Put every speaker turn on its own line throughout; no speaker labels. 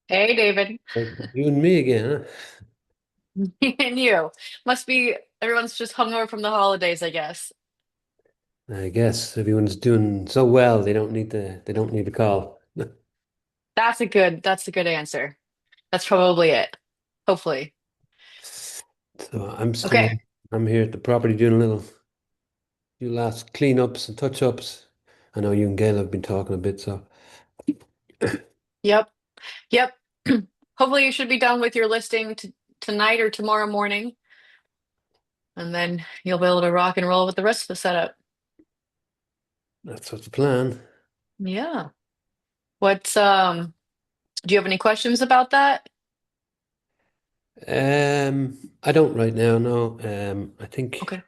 Hey, David.
You and me again,
And you. Must be everyone's just hungover from the holidays, I guess.
huh? I guess everyone's doing so well they don't need to call.
That's a good answer. That's probably it. Hopefully.
So I'm
Okay.
still I'm here at the property doing a little few last cleanups and touch-ups. I know you and Gail have been talking a bit, so
Yep. Yep. Hopefully you should be done with your listing t tonight or tomorrow morning, and then you'll be able to rock and roll with the rest of the setup.
that's what's the plan.
Yeah. What's do you have any questions about that?
I don't right now, no.
Okay.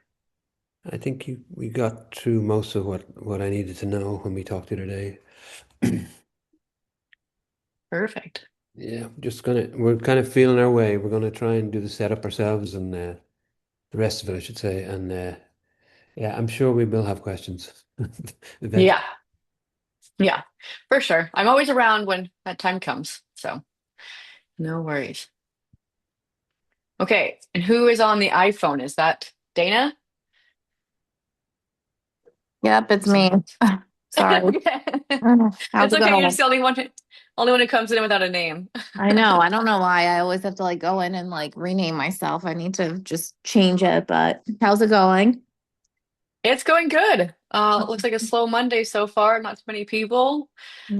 I think we got through most of what I needed to know when we talked the other day.
Perfect.
Yeah, we're kind of feeling our way. We're gonna try and do the setup ourselves and the rest of it, I should say. And yeah, I'm sure we will have questions eventually.
Yeah. Yeah. For sure. I'm always around when that time comes, so no worries. Okay. And who is on the iPhone? Is that Dana
Yep,
or
it's me.
someone else?
Sorry.
Okay.
How's
It's
it
okay. You're
going?
just the only one who comes in without a name.
I know. I don't know why I always have to like go in and like rename myself. I need to just change it, but how's it going?
It's going good. It looks like a slow Monday so far. Not too many people.
Yeah.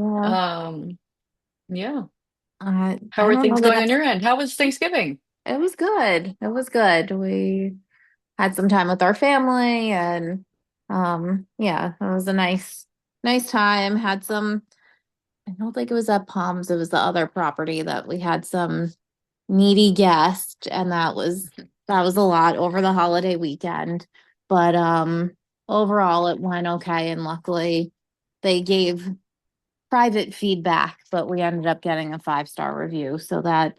Um, yeah. How
I
are
don't know
things
that
going on your end? How was Thanksgiving?
it was good. It was good. We had some time with our family and yeah, it was a nice time. Had some I don't think it was at Palms, it was the other property that we had some needy guest and that was a lot over the holiday weekend, but overall it went okay, and luckily they gave private feedback, but we ended up getting a 5-star review, so that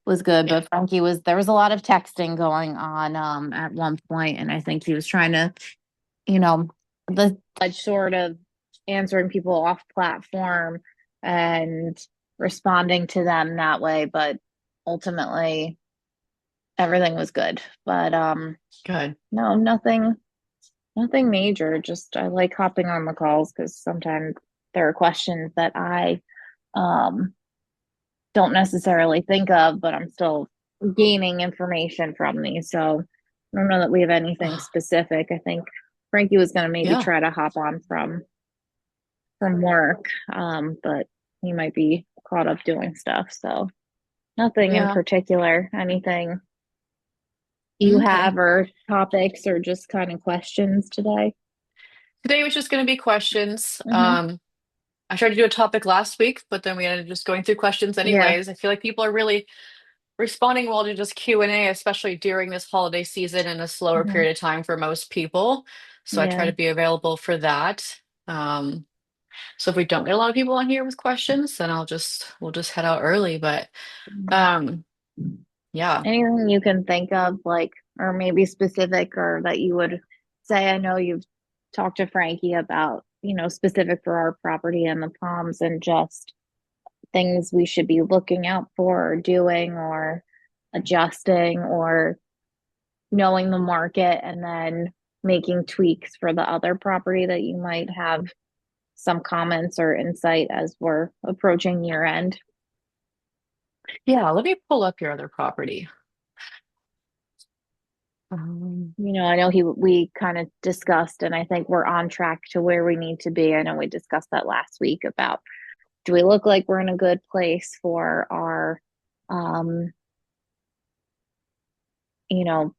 was good.
Yeah.
But Frankie was there was a lot of texting going on at one point, and I think he was trying to, you know, the like sort of answering people off platform and responding to them that way, but ultimately everything was good. But
Good.
no, nothing major. Just I like hopping on the calls because sometimes there are questions that I um don't necessarily think of, but I'm still gaining information from these. So I don't know that we have anything
Oh,
specific. I think Frankie was going to maybe
yeah.
try to hop on from work, but he might be caught up doing stuff. So nothing in
Yeah.
particular. Anything you
Okay.
have or topics or just kind of questions today?
Today was just going to be questions.
Hmm.
I tried to do a topic last week, but then we ended up just going through questions
Yeah,
anyways. I feel like people are really responding well to just Q&A, especially during this holiday season and a slower
hmm,
period of time for most people. So I try
yeah.
to be available for that. Um, so if we don't get a lot of people on here with questions, then we'll just head out early. But um, yeah.
Anything you can think of, like, or maybe specific, or that you would say? I know you've talked to Frankie about, specific for our property and the Palms, and just things we should be looking out for or doing or adjusting or knowing the market and then making tweaks for the other property that you might have some comments or insight as we're approaching year end.
Yeah, let me pull up your other property. Um,
I know we kind of discussed, and I think we're on track to where we need to be. I know we discussed that last week about, do we look like we're in a good place for our, um, you know,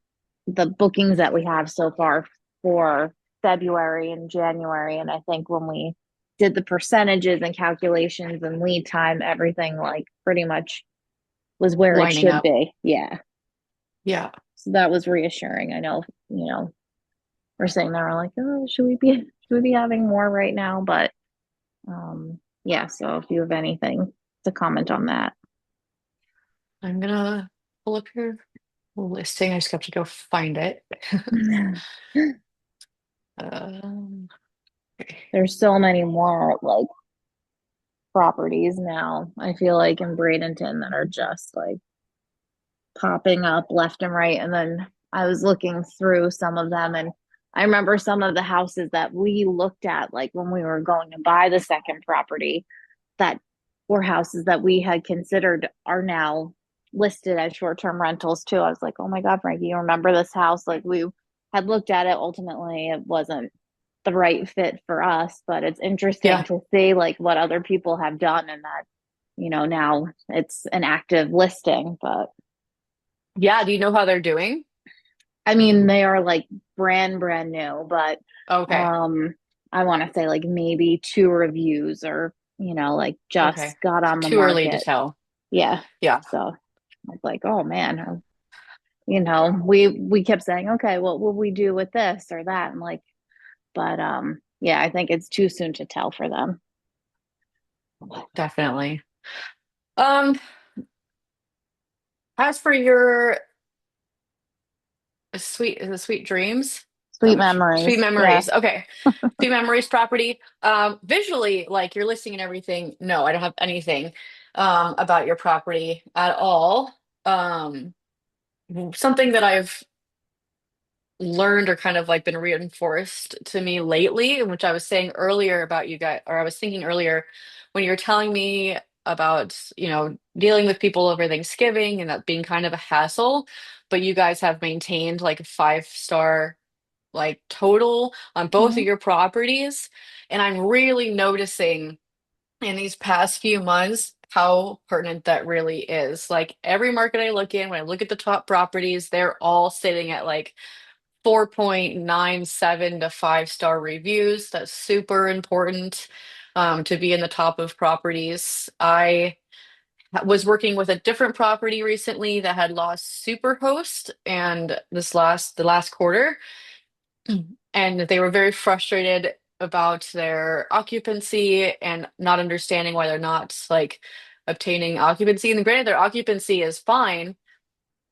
the bookings that we have so far for February and January. And I think when we did the percentages and calculations and lead time, everything like pretty much was where it
Lining
should
up.
be. Yeah.
Yeah.
So that was reassuring. I know, we're sitting there like, oh, should we be having more right now? But yeah, so if you have anything to comment on that.
I'm gonna pull up your listing. I just have to go find it. Okay.
There's so many more like properties now, I feel like in Bradenton, that are just like popping up left and right. And then I was looking through some of them, and I remember some of the houses that we looked at, like when we were going to buy the second property, that were houses that we had considered are now listed as short-term rentals too. I was like, oh my God, Frankie, you remember this house? Like we had looked at it. Ultimately, it wasn't the right fit for us, but it's interesting
Yeah.
to see like what other people have done and that, now it's an active listing. But
Yeah. Do you know how they're doing?
I mean, they are like brand new, but
Okay.
um I want to say like maybe two reviews or, like
Okay.
just got
It's
on the
too early to
market.
tell.
Yeah.
Yeah.
So I was like, oh man, we kept saying, okay, what will we do with this or that? And like, but yeah, I think it's too soon to tell for them.
Definitely. Um, as for your sweet dreams, is that
Sweet
what sweet
memories. Yeah.
memories. Okay. Sweet memories property. Visually, like your listing and everything. No, I don't have anything about your property at all. Um, something that I've learned or kind of like been reinforced to me lately, which I was saying earlier about you guys, or I was thinking earlier when you were telling me about, dealing with people over Thanksgiving and that being kind of a hassle, but you guys have maintained like a 5-star like total on both of
Hmm.
your properties. And I'm really noticing in these past few months how pertinent that really is. Like every market I look in, when I look at the top properties, they're all sitting at like 4.97 to 5-star reviews. That's super important to be in the top of properties. I was working with a different property recently that had lost Superhost and the last quarter, and they were very frustrated about their occupancy and not understanding why they're not like obtaining occupancy. And granted, their occupancy is fine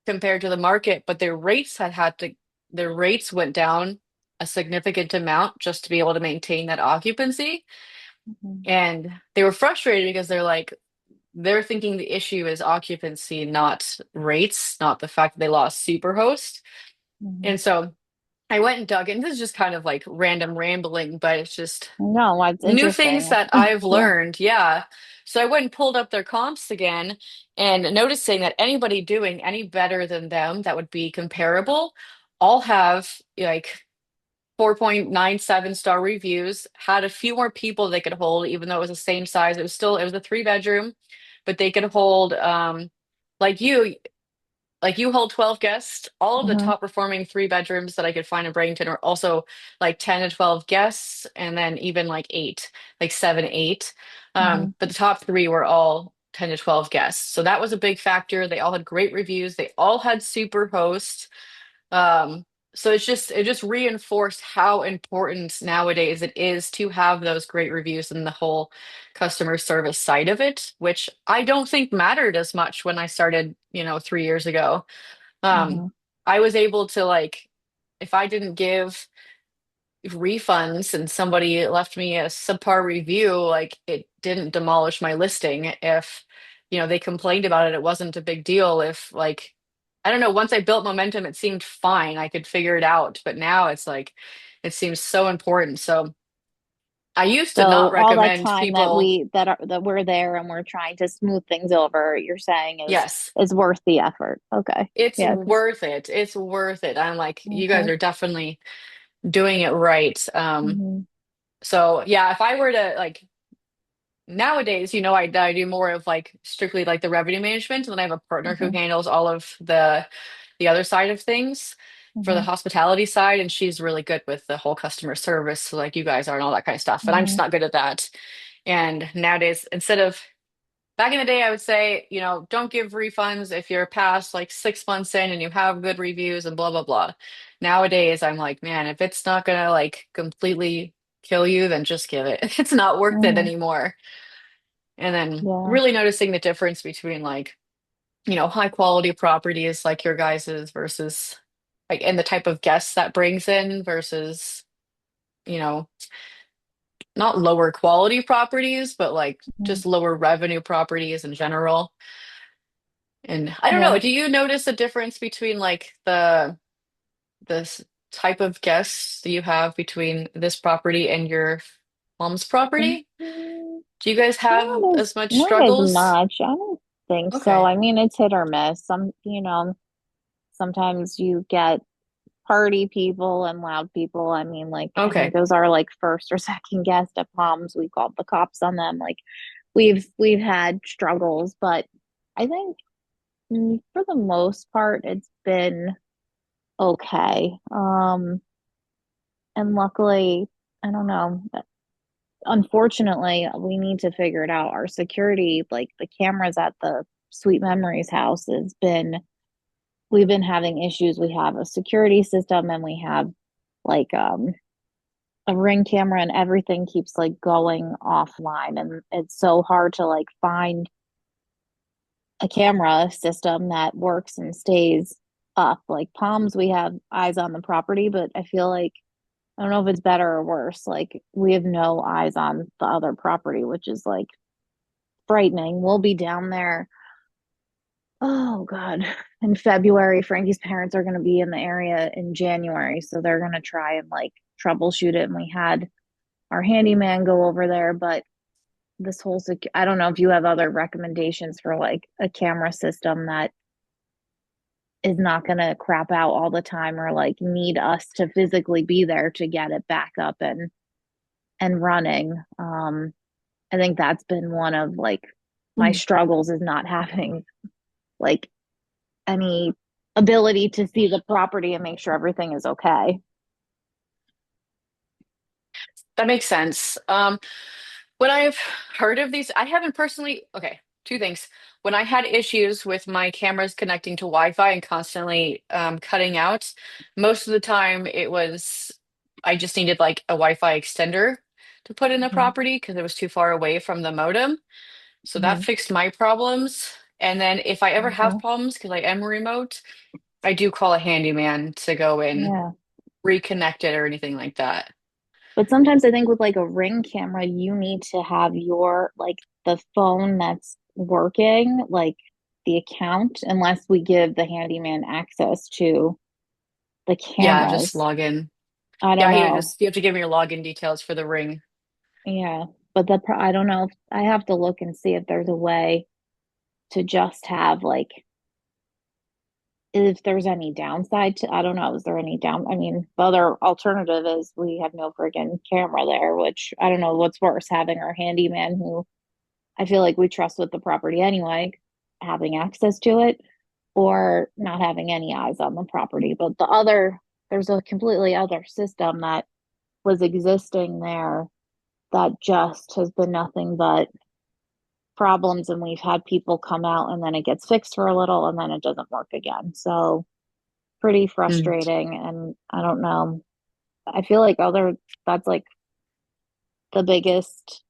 compared to the market, but their rates went down a significant amount just to be able to maintain that occupancy.
Hmm.
And they were frustrated because they're thinking the issue is occupancy, not rates, not the fact that they lost Superhost.
Hmm.
And so I went and dug in. This is just kind of like random rambling, but it's just
No, it's
new things
interesting.
that I've
Yeah.
learned. Yeah. So I went and pulled up their comps again and noticing that anybody doing any better than them that would be comparable all have like 4.97-star reviews, had a few more people they could hold, even though it was the same size. It was a 3 bedroom, but they could hold like you like you hold 12 guests. All of the
Hmm.
top performing 3 bedrooms that I could find in Bradenton are also like 10 to 12 guests, and then even like eight, like seven, eight.
Hmm.
But the top three were all 10 to 12 guests. So that was a big factor. They all had great reviews. They all had super hosts. Um, so it just reinforced how important nowadays it is to have those great reviews and the whole customer service side of it, which I don't think mattered as much when I started, 3 years ago. Um,
Hmm.
I was able to like, if I didn't give refunds and somebody left me a subpar review, like it didn't demolish my listing. If, they complained about it, it wasn't a big deal. If like, I don't know, once I built momentum, it seemed fine. I could figure it out. But now it's like, it seems so important. So I used to not
So all that
recommend
time that
people.
we're there and we're trying to smooth things over, you're saying
Yes,
is worth the effort. Okay.
it's
Yeah.
worth it. It's worth it. I'm like, you guys
Okay.
are definitely doing it right.
Hmm.
So yeah, if I were to like nowadays, I do more of like strictly like the revenue management, and then I have a partner who
Hmm.
handles all of the other side of things for the
Hmm.
hospitality side, and she's really good with the whole customer service, so like you guys are and all that kind of stuff. And I'm just
Hmm.
not good at that. And nowadays, instead of back in the day, I would say, don't give refunds if you're past like 6 months in and you have good reviews and blah blah blah. Nowadays, I'm like, man, if it's not gonna like completely kill you, then just give it. It's not worth it
Hmm.
anymore. And then
Yeah.
really noticing the difference between like, high quality properties like your guys's versus like and the type of guests that brings in versus, you know, not lower quality properties, but like
Hmm.
just lower revenue properties in general. And I don't
Yeah.
know, do you notice a difference between like this type of guests that you have between this property and your mom's property?
Mhm.
Do you guys have
Not as
as much
not as
struggles?
much. I don't think so.
Okay.
I mean, it's hit or miss. Sometimes you get party people and loud people. I mean, like, I think
Okay.
those are like first or second guest at Palms. We called the cops on them. Like, we've had struggles, but I think for the most part, it's been okay. And luckily, I don't know. Unfortunately, we need to figure it out. Our security, like the cameras at the Sweet Memories house, we've been having issues. We have a security system and we have like a ring camera and everything keeps like going offline and it's so hard to like find a camera system that works and stays up. Like Palms, we have eyes on the property, but I feel like I don't know if it's better or worse. Like we have no eyes on the other property, which is like frightening. We'll be down there. Oh God. In February, Frankie's parents are going to be in the area in January, so they're going to try and like troubleshoot it. And we had our handyman go over there, but this whole I don't know if you have other recommendations for like a camera system that is not going to crap out all the time or like need us to physically be there to get it back up and running. I think that's been one of like my
Mm.
struggles is not having like any ability to see the property and make sure everything is okay.
That makes sense. When I've heard of these, I haven't personally, okay, two things. When I had issues with my cameras connecting to Wi-Fi and constantly cutting out, most of the time I just needed like a Wi-Fi extender to put in the
Hmm.
property because it was too far away from the modem. So that
Hmm.
fixed my problems. And then if I ever have
Okay.
problems, because I am remote, I do call a handyman to go in,
Yeah.
reconnect it or anything like that.
But sometimes I think with like a ring camera, you need to have your like the phone that's working, like the account, unless we give the handyman access to the
Yeah, just
cameras.
log in.
I
Yeah,
don't
he
know.
just you have to give me your login details for the ring.
Yeah. But I don't know if I have to look and see if there's a way to just have like if there's any downside to I don't know, is there any down I mean, the other alternative is we have no friggin' camera there, which I don't know what's worse, having our handyman who I feel like we trust with the property anyway, having access to it, or not having any eyes on the property. But there's a completely other system that was existing there that just has been nothing but problems. And we've had people come out and then it gets fixed for a little and then it doesn't work again. So pretty
Mm.
frustrating. And I don't know. I feel like that's like the biggest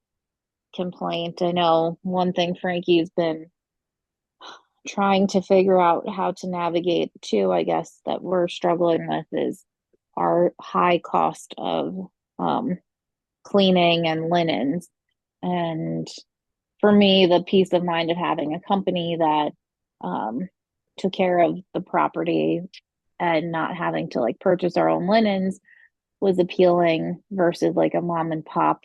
complaint. I know one thing Frankie's been trying to figure out how to navigate too, I guess, that we're struggling with is our high cost of um, cleaning and linens. And for me, the peace of mind of having a company that um, took care of the property and not having to like purchase our own linens was appealing versus like a mom and pop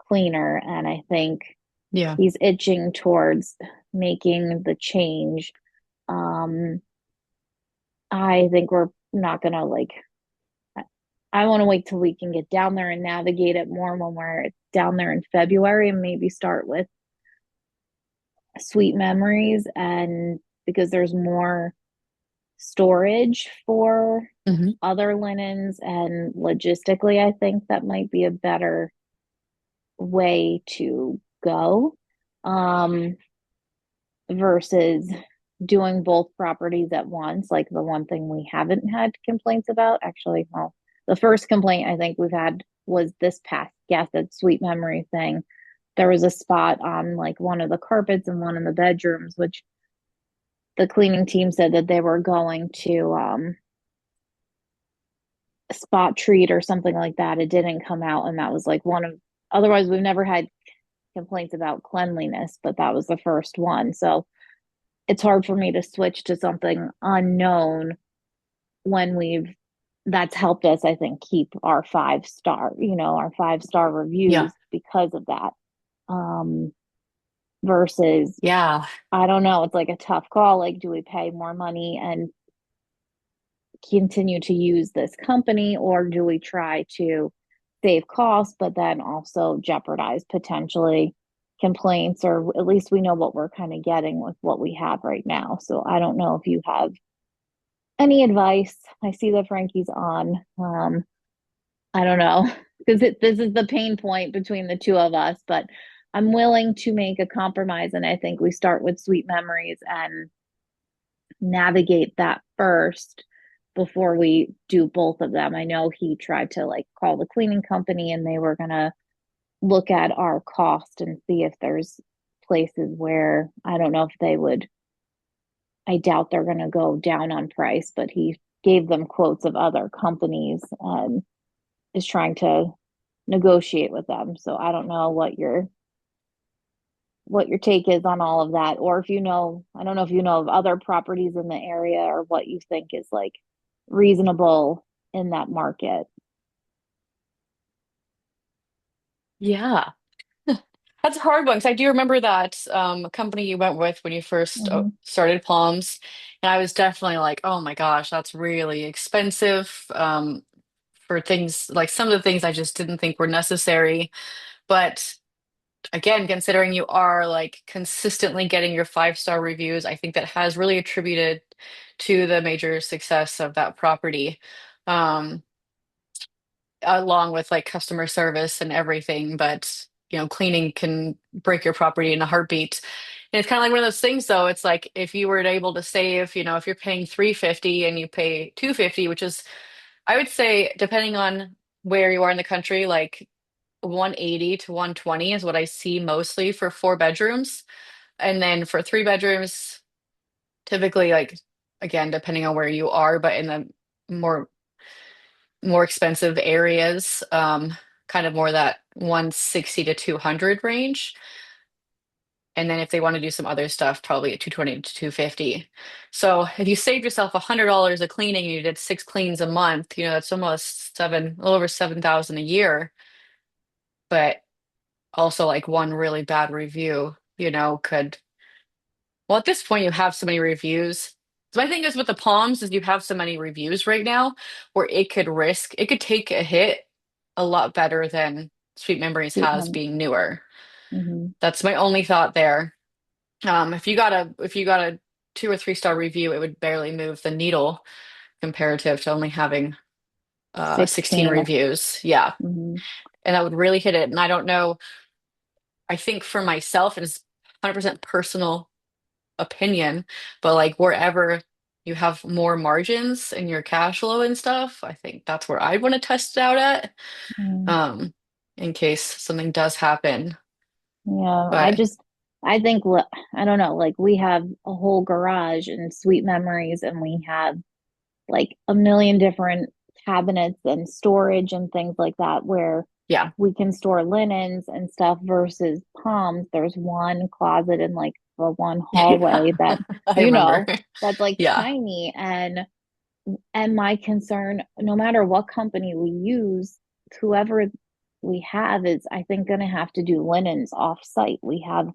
cleaner. And I think
Yeah.
he's itching towards making the change. Um, I think we're not gonna like. I want to wait till we can get down there and navigate it more when we're down there in February and maybe start with sweet memories and because there's more storage for
Hmm.
other linens and logistically, I think that might be a better way to go. Um, versus doing both properties at once. Like the one thing we haven't had complaints about, actually, well, the first complaint I think we've had was this past guest at Sweet Memory thing. There was a spot on like one of the carpets in one of the bedrooms, which the cleaning team said that they were going to spot treat or something like that. It didn't come out, and that was like one of otherwise we've never had complaints about cleanliness, but that was the first one. So it's hard for me to switch to something unknown when we've that's helped us I think keep our 5 star our 5 star
Yeah.
reviews because of that. um versus,
Yeah.
I don't know, it's like a tough call. Like, do we pay more money and continue to use this company, or do we try to save costs, but then also jeopardize potentially complaints, or at least we know what we're kind of getting with what we have right now. So I don't know if you have any advice. I see that Frankie's on. I don't know because this is the pain point between the two of us, but I'm willing to make a compromise. And I think we start with sweet memories and navigate that first before we do both of them. I know he tried to like call the cleaning company and they were going to look at our cost and see if there's places where I don't know if they would, I doubt they're going to go down on price, but he gave them quotes of other companies and is trying to negotiate with them. So I don't know what your take is on all of that, or if you know, I don't know if you know of other properties in the area or what you think is like reasonable in that market.
Yeah. That's a hard one because I do remember that company you went with when you first
Mm-hmm.
started Palms, and I was definitely like, "Oh my gosh, that's really expensive." For things like some of the things I just didn't think were necessary. But again, considering you are like consistently getting your 5-star reviews, I think that has really attributed to the major success of that property. Um, Along with like customer service and everything, but cleaning can break your property in a heartbeat. And it's kind of like one of those things though. It's like if you were able to save, if you're paying 350 and you pay 250, which is I would say depending on where you are in the country, like 180 to 120 is what I see mostly for 4 bedrooms. And then for 3 bedrooms, typically like again, depending on where you are, but in the more more expensive areas, kind of more that 160 to 200 range. And then if they want to do some other stuff, probably at 220 to 250. So if you saved yourself $100 a cleaning and you did 6 cleans a month, that's almost a little over 7,000 a year. But also like one really bad review, could, well, at this point you have so many reviews. So my thing is with the Palms is you have so many reviews right now where it could take a hit a lot better than Sweet Memories
Sweet
has
mem-
being newer.
hmm
That's my only thought there. If you got a 2 or 3 star review, it would barely move the needle comparative to only having 16
16.
reviews. Yeah.
hmm
And that would really hit it. And I don't know, I think for myself, it is 100% personal opinion, but like wherever you have more margins in your cash flow and stuff, I think that's where I'd want to test it out at,
mm
um, in case something does happen.
Yeah,
But
I think, I don't know, like we have a whole garage and sweet memories, and we have like a million different cabinets and storage and things like that where
yeah,
we can store linens and stuff versus Palms. There's one closet in like the one
yeah,
hallway that,
I
you
remember.
know, that's like
Yeah,
tiny. And my concern, no matter what company we use, whoever we have is, I think, going to have to do linens off site. We have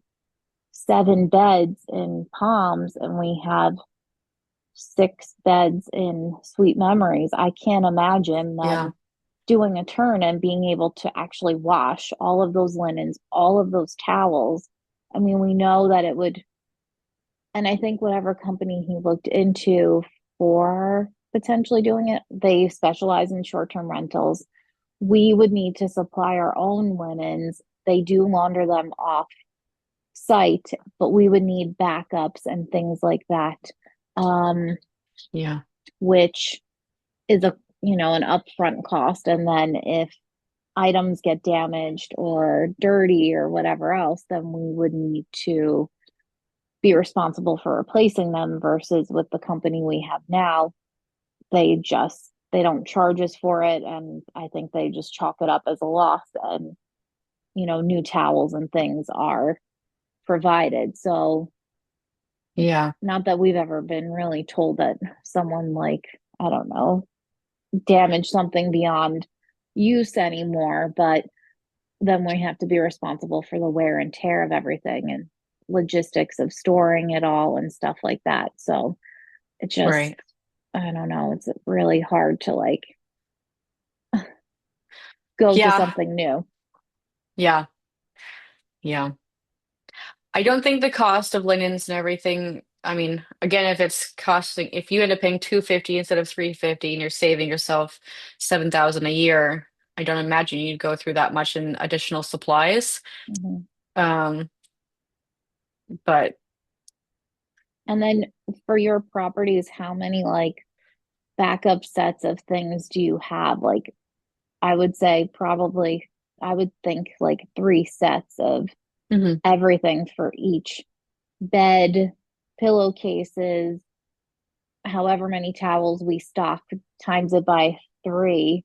7 beds in Palms and we have 6 beds in Sweet Memories. I can't imagine
yeah,
them doing a turn and being able to actually wash all of those linens, all of those towels. I mean, we know that it would, and I think whatever company he looked into for potentially doing it, they specialize in short-term rentals. We would need to supply our own linens. They do launder them off site, but we would need backups and things like that. Um,
yeah,
which is an upfront cost. And then if items get damaged or dirty or whatever else, then we would need to be responsible for replacing them versus with the company we have now, they don't charge us for it. And I think they just chalk it up as a loss, and new towels and things are provided. So
yeah,
not that we've ever been really told that someone, like, I don't know, damage something beyond use anymore, but then we have to be responsible for the wear and tear of everything. And logistics of storing it all and stuff like that. So it just,
Right.
I don't know, it's really hard to like go to
Yeah.
something new.
Yeah. Yeah. I don't think the cost of linens and everything, I mean, again, if it's costing, if you end up paying 250 instead of 350 and you're saving yourself 7,000 a year, I don't imagine you'd go through that much in additional supplies.
Mhm.
Um, but
And then for your properties, how many like backup sets of things do you have? Like, I would say probably, I would think like three sets of
mhm.
everything for each bed, pillowcases, however many towels we stock, times it by three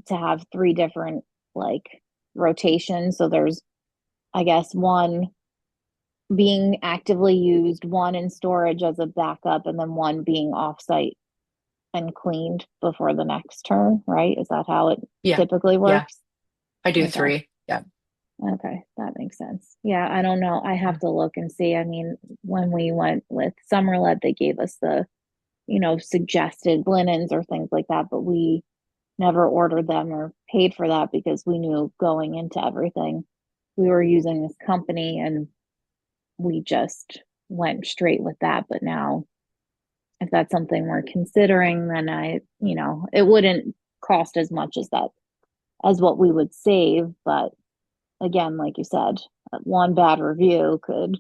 to have three different like rotations. So there's, I guess, one being actively used, one in storage as a backup, and then one being offsite and cleaned before the next turn, right? Is that how it
Yeah.
typically
Yeah.
works?
I do
Okay.
three. Yeah.
Okay, that makes sense. Yeah, I don't know. I have
Yeah.
to look and see. I mean, when we went with Summerlet, they gave us the, suggested linens or things like that, but we never ordered them or paid for that because we knew going into everything we were using this company and we just went straight with that. But now, if that's something we're considering, then it wouldn't cost as much as that as what we would save. But again, like you said, one bad review could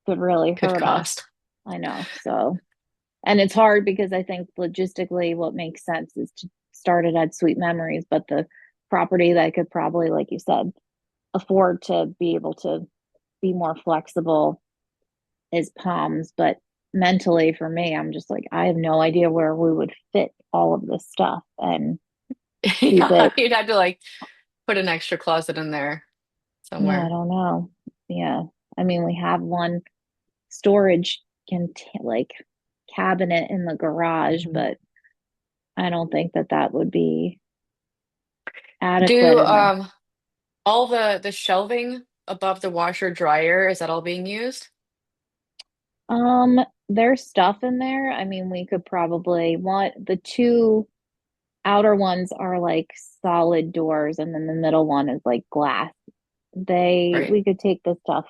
really
Good
hurt us.
cost.
I know. So, and it's hard because I think logistically what makes sense is to start it at Sweet Memories, but the property that could probably, like you said, afford to be able to be more flexible is Palms. But mentally for me, I'm just like, I have no idea where we would fit all of this stuff and keep
Yeah.
it.
You'd have to like put an extra closet in there
Yeah, I
somewhere.
don't know. Yeah. I mean, we have one storage like cabinet in the garage,
Mhm.
but I don't think that that would be adequate
Do
in there.
all the shelving above the washer dryer, is that all being used?
Um, there's stuff in there. I mean, we could probably want the two outer ones are like solid doors, and then the middle one is like glass.
Right.
We could take the stuff.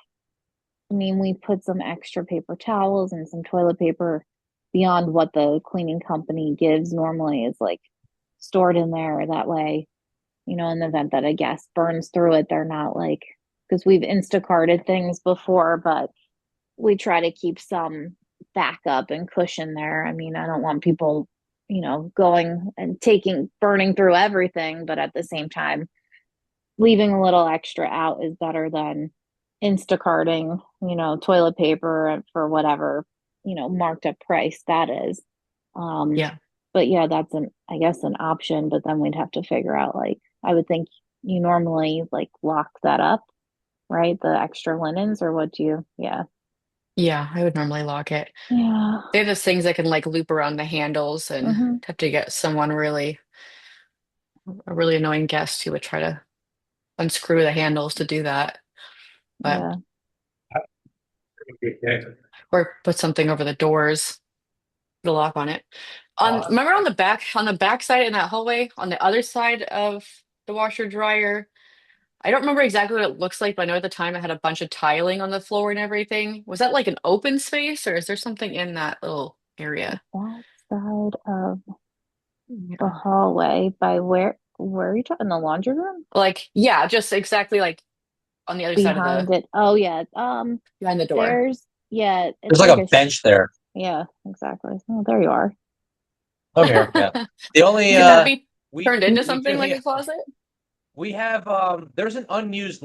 I mean, we put some extra paper towels and some toilet paper beyond what the cleaning company gives normally is like stored in there. That way, in the event that a guest burns through it, they're not like, because we've Instacarted things before, but we try to keep some backup and cushion there. I mean, I don't want people, going and burning through everything, but at the same time, leaving a little extra out is better than Instacarting, toilet paper for whatever, marked up price that is. Um,
Yeah.
but yeah, that's I guess, an option, but then we'd have to figure out, like, I would think you normally like lock that up, right? The extra linens, or what do you, yeah.
Yeah, I would normally lock it.
Yeah.
They have those things that can like loop around the handles and
Hmm.
have to get someone a really annoying guest who would try to unscrew the handles to do that. But
Yeah.
or put something over the doors, the lock on it. Remember on the back side in that hallway, on the other side of the washer dryer. I don't remember exactly what it looks like, but I know at the time it had a bunch of tiling on the floor and everything. Was that like an open space or is there something in that little area?
That side of the
Yeah.
hallway by where are you talking? The laundry room?
Like, yeah, just exactly like on the other side of
Behind it. Oh yeah.
behind the door.
Yeah,
There's
it's
like
like
a bench there.
yeah, exactly. Oh, there you are.
I'm here. Yeah. The only
Could that be
we
turned into
we
something
do
like
here
a closet?
we have there's an unused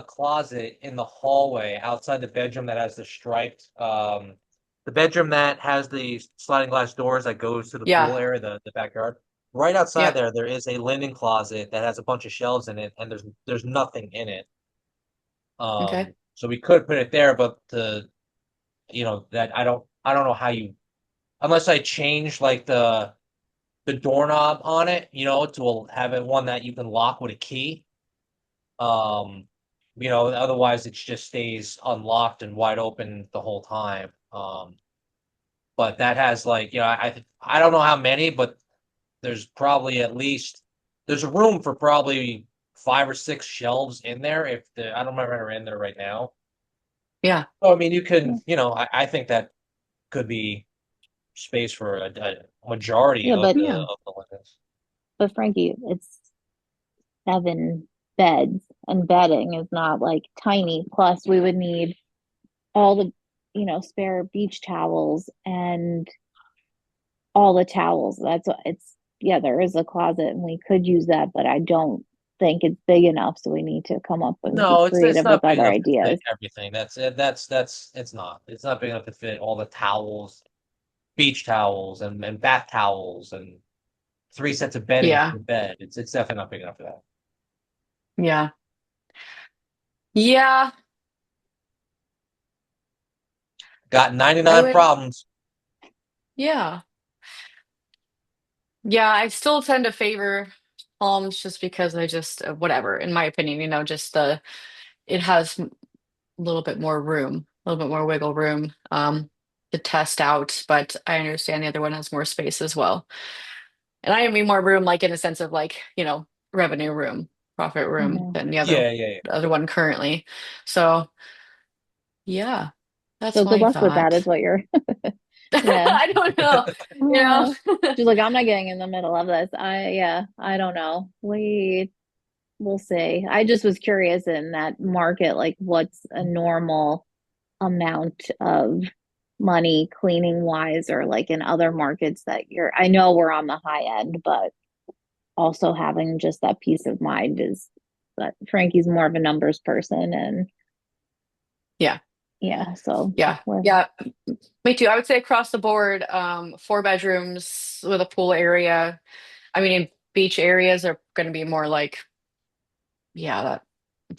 closet in the hallway outside the bedroom that has the striped the bedroom that has the sliding glass doors that goes to the
Yeah.
pool area, the backyard. Right outside
Yeah.
there is a linen closet that has a bunch of shelves in it, and there's nothing in it.
Okay.
So we could put it there, but that I don't know how you, unless I change like the doorknob on it, to have it one that you can lock with a key. Um, Otherwise it just stays unlocked and wide open the whole time. But that has like, I don't know how many, but there's probably at least there's a room for probably 5 or 6 shelves in there. If the I don't remember if they're in there right now.
Yeah.
So I mean, you can, I think that could be space for a majority
Yeah,
of
but
the linens.
Frankie, it's 7 beds, and bedding is not like tiny. Plus, we would need all the, spare beach towels and all the towels. Yeah, there is a closet and we could use that, but I don't think it's big enough. So we need to come up and be
No, it's
creative with
not big
other
enough to fit
ideas.
everything. That's it's not. It's not big enough to fit all the towels, beach towels and bath towels and 3 sets of bedding
Yeah.
for the bed. It's definitely not big enough for that.
Yeah. Yeah.
Got
I
99
would,
problems.
yeah. Yeah, I still tend to favor Palms just because I just whatever, in my opinion, just it has a little bit more room, a little bit more wiggle room to test out, but I understand the other one has more space as well. And I mean more room like in a sense of like, revenue room, profit room
Mhm.
than
Yeah, yeah, yeah.
the other one currently. So, yeah, that's
So good
my
luck with that, is
thought.
what you're, yeah.
I don't know, you know.
Uh, she's like, I'm not getting in the middle of this. Yeah, I don't know. We'll see. I just was curious in that market, like what's a normal amount of money cleaning wise, or like in other markets that I know we're on the high end, but also having just that peace of mind is that Frankie's more of a numbers person. And
Yeah.
yeah, so
Yeah.
we're,
Yeah. Me too. I would say across the board, 4 bedrooms with a pool area. I mean, in beach areas are going to be more like, yeah, that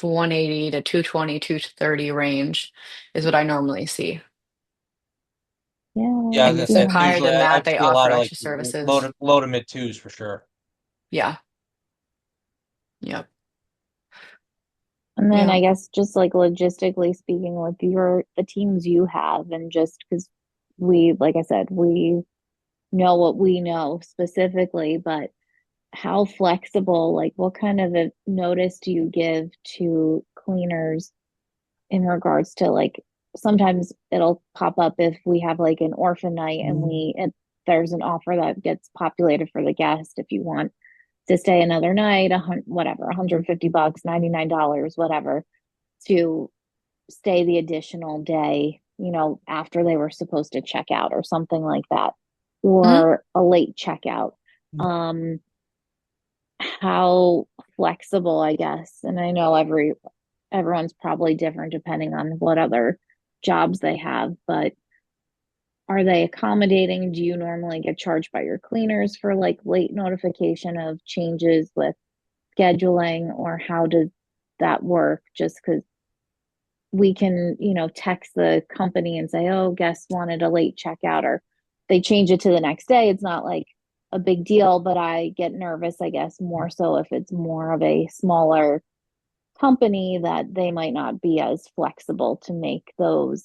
180 to 220, 230 range is what I normally see.
yeah,
Yeah, I was gonna say
Anything
it's
higher
usually
than
I
that, they
see a
offer
lot of like
extra services.
low to mid twos for sure.
Yeah. Yep.
and then I
Yep.
guess just like logistically speaking, with the teams you have, and just because like I said, we know what we know specifically, but how flexible, like what kind of a notice do you give to cleaners in regards to, like, sometimes it'll pop up if we have like an orphan night and there's an offer that gets populated for the guest if you want to stay another night, whatever, $150, $99, whatever, to stay the additional day, after they were supposed to check out or something like that,
Mhm.
or a late checkout. Um, how flexible, I guess, and I know everyone's probably different depending on what other jobs they have, but are they accommodating? Do you normally get charged by your cleaners for like late notification of changes with scheduling, or how does that work? Just because we can, text the company and say, oh, guests wanted a late checkout, or they change it to the next day. It's not like a big deal, but I get nervous, I guess, more so if it's more of a smaller company, that they might not be as flexible to make those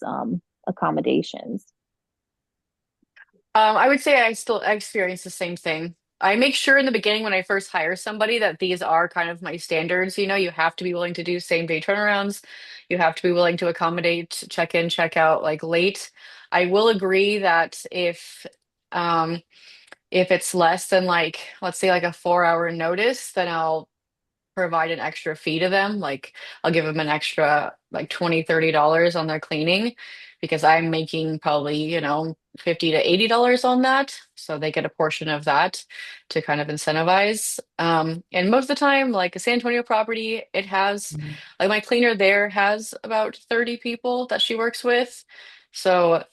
accommodations.
I would say I experience the same thing. I make sure in the beginning when I first hire somebody that these are kind of my standards. You have to be willing to do same day turnarounds. You have to be willing to accommodate check in, check out like late. I will agree that if it's less than like let's say like a 4 hour notice, then I'll provide an extra fee to them. Like I'll give them an extra like 20, $30 on their cleaning because I'm making probably, 50 to $80 on that. So they get a portion of that to kind of incentivize. And most of the time, like a San Antonio property, it has like my cleaner there has about 30 people that she works with. So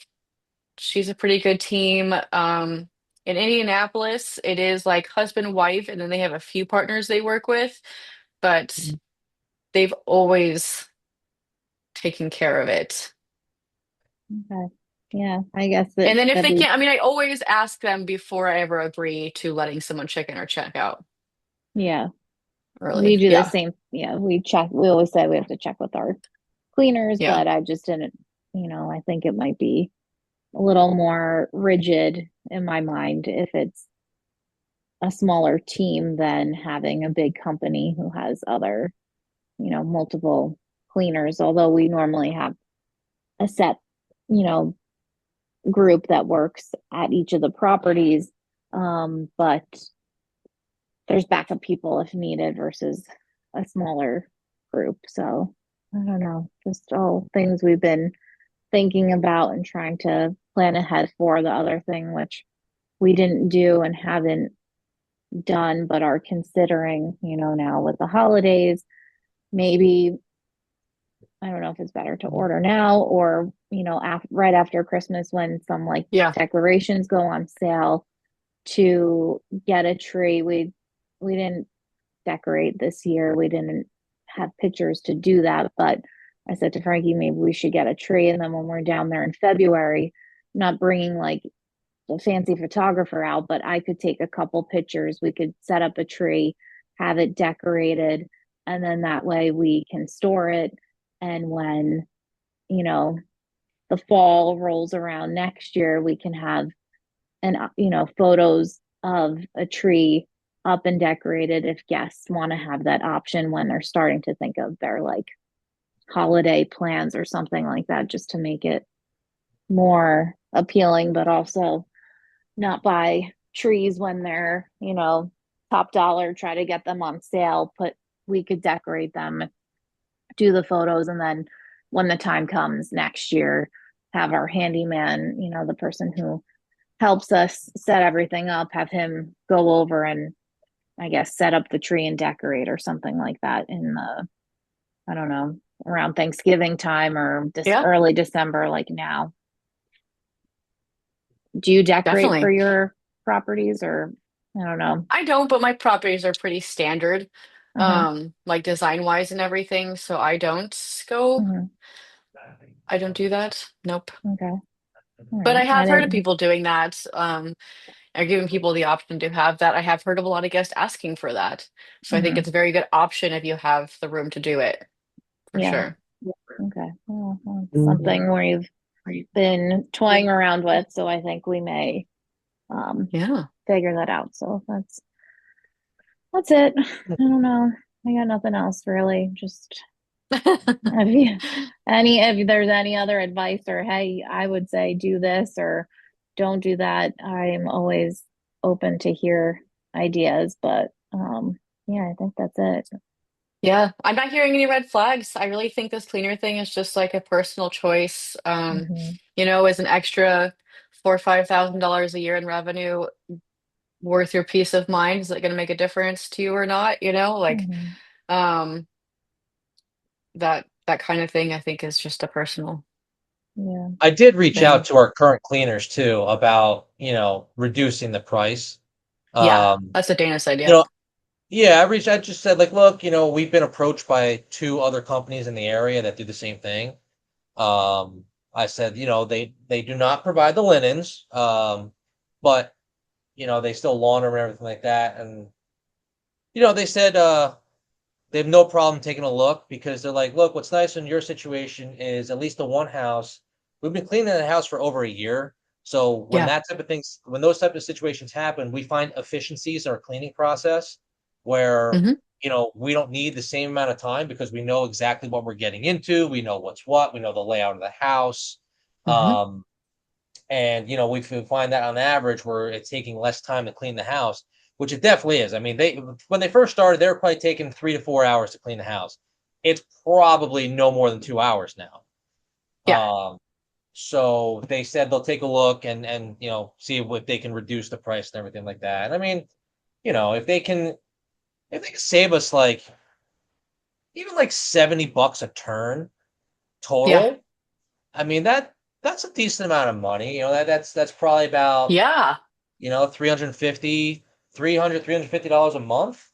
she's a pretty good team. In Indianapolis, it is like husband, wife, and then they have a few partners they work with, but they've always taken care of it.
Okay. Yeah, I guess
And then if
that
they
is,
can't, I mean, I always ask them before I ever agree to letting someone check in or check out.
yeah. We
early.
do the
Yeah.
same. Yeah, we always say we have to check with our cleaners,
Yeah.
but I just didn't, I think it might be a little more rigid in my mind if it's a smaller team than having a big company who has other, multiple cleaners. Although we normally have a set, you know, group that works at each of the properties. But there's backup people if needed versus a smaller group. So I don't know, just all things we've been thinking about and trying to plan ahead for. The other thing, which we didn't do and haven't done, but are considering, now with the holidays, maybe, I don't know if it's better to order now or, right after Christmas when some like
Yeah.
decorations go on sale to get a tree. We didn't decorate this year. We didn't have pictures to do that, but I said to Frankie, maybe we should get a tree. And then when we're down there in February, not bringing like a fancy photographer out, but I could take a couple pictures. We could set up a tree, have it decorated, and then that way we can store it. And when, you know, the fall rolls around next year, we can have photos of a tree up and decorated if guests want to have that option when they're starting to think of their like holiday plans or something like that, just to make it more appealing, but also not buy trees when they're, top dollar, try to get them on sale. We could decorate them, do the photos, and then when the time comes next year, have our handyman, the person who helps us set everything up, have him go over and I guess set up the tree and decorate or something like that in I don't know, around Thanksgiving time or this
Yeah.
early December, like now. Do you decorate for
Definitely.
your properties or I don't know?
I don't, but my properties are pretty standard,
Uh-huh.
like design wise and everything. So
Hmm.
I don't do that. Nope.
Okay. All
But I
right. I
have heard of
didn't.
people doing that, are giving people the option to have that. I have heard of a lot of guests asking for that. So I think
Hmm.
it's a very good option if you have the room to do it, for
Yeah.
sure.
Okay. Well,
Mhm.
something we've been toying around with, so I think we may um
Yeah.
figure that out. So that's it. I don't know. I got nothing else really. Just if you if there's any other advice or hey, I would say do this or don't do that, I'm always open to hear ideas. But yeah, I think that's it.
Yeah, I'm not hearing any red flags. I really think this cleaner thing is just like a personal choice.
Hmm.
Is an extra $4,000 or $5,000 a year in revenue worth your peace of mind? Is it going to make a difference to you or not?
Hmm.
Um, that kind of thing, I think, is just a personal
Yeah.
I did reach out
thing.
to our current cleaners too about, reducing the price.
Yeah,
Um,
that's what Dana said.
you
Yep.
know, yeah, I just said like, look, we've been approached by two other companies in the area that do the same thing. I said, they do not provide the linens, but they still launder and everything like that. And they said they have no problem taking a look because they're like, look, what's nice in your situation is at least the one house, we've been cleaning the house for over a year. So
Yeah.
when those type of situations happen, we find efficiencies in our cleaning process where,
Hmm.
we don't need the same amount of time because we know exactly what we're getting into. We know what's what, we know the layout of the house.
Hmm.
Um, and we find that on average where it's taking less time to clean the house, which it definitely is. I mean, when they first started, they were probably taking 3 to 4 hours to clean the house. It's probably no more than 2 hours now.
Yeah.
So they said they'll take a look and see if they can reduce the price and everything like that. I mean, if they can save us like even like $70 a turn
Yeah.
total, I mean that's a decent amount of money. That's probably about
Yeah.
350 dollars a month.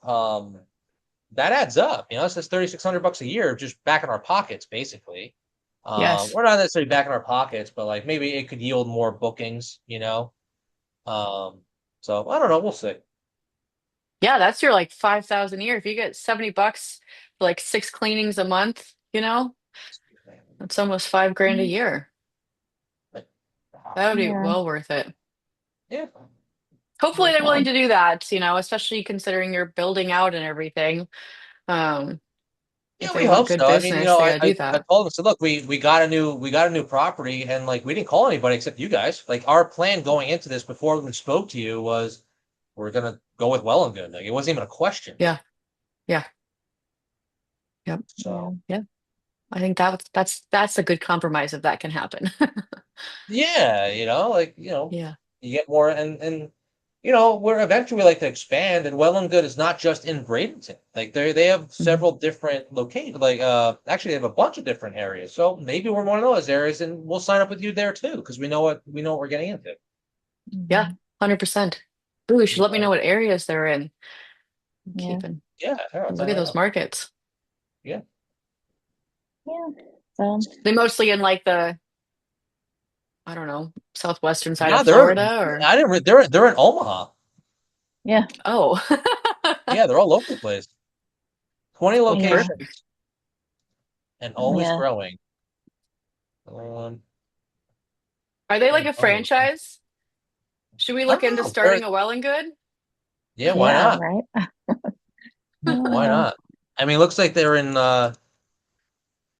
That adds up. So that's $3,600 a year just back in our pockets, basically.
Yes.
We're not necessarily back in our pockets, but like maybe it could yield more bookings. Um, so I don't know. We'll see.
Yeah, that's your like 5,000 a year. If you get $70 for like 6 cleanings a month, that's almost 5 grand a year. That would be
Yeah.
well worth it.
Yeah.
Hopefully they're willing
So,
to do that, especially considering you're building out and everything. Um, if
Yeah,
they
we
want
hope
good
so. I mean,
business, they gotta do
I
that.
told them, so look, we got a new property, and like we didn't call anybody except you guys. Like our plan going into this before we even spoke to you was we're gonna go with well and good. Like it wasn't even a question.
Yeah, yeah, yep,
yeah.
So
yeah. I think that's a good compromise if that can happen.
yeah,
Yeah.
you get more, and we're eventually like to expand, and well and good is not just in Bradenton. Like they have
Mhm.
several different locations. Like actually they have a bunch of different areas. So maybe we're one of those areas, and we'll sign up with you there too because we know what we're getting into.
Yeah,
Mhm.
100%. Ooh, you should
You
let me know
know?
what areas they're in.
Yeah.
Keeping
Yeah, sure, I'll tell
look
you
at
right
those
now.
markets.
Yeah.
Yeah. So,
They mostly in like the, I don't know, southwestern side
Yeah,
of Florida or
they're in Omaha.
yeah.
oh.
Yeah, they're all over the place. 20
Well,
Yeah.
perfect.
locations and always
Yeah.
growing. Um,
Are they like
and
a
always.
franchise? Should we
I
look
don't
into
know. They're,
starting a Well and Good?
yeah, why
Yeah.
not?
Right. I don't
Why
know.
not? I mean, looks like they're in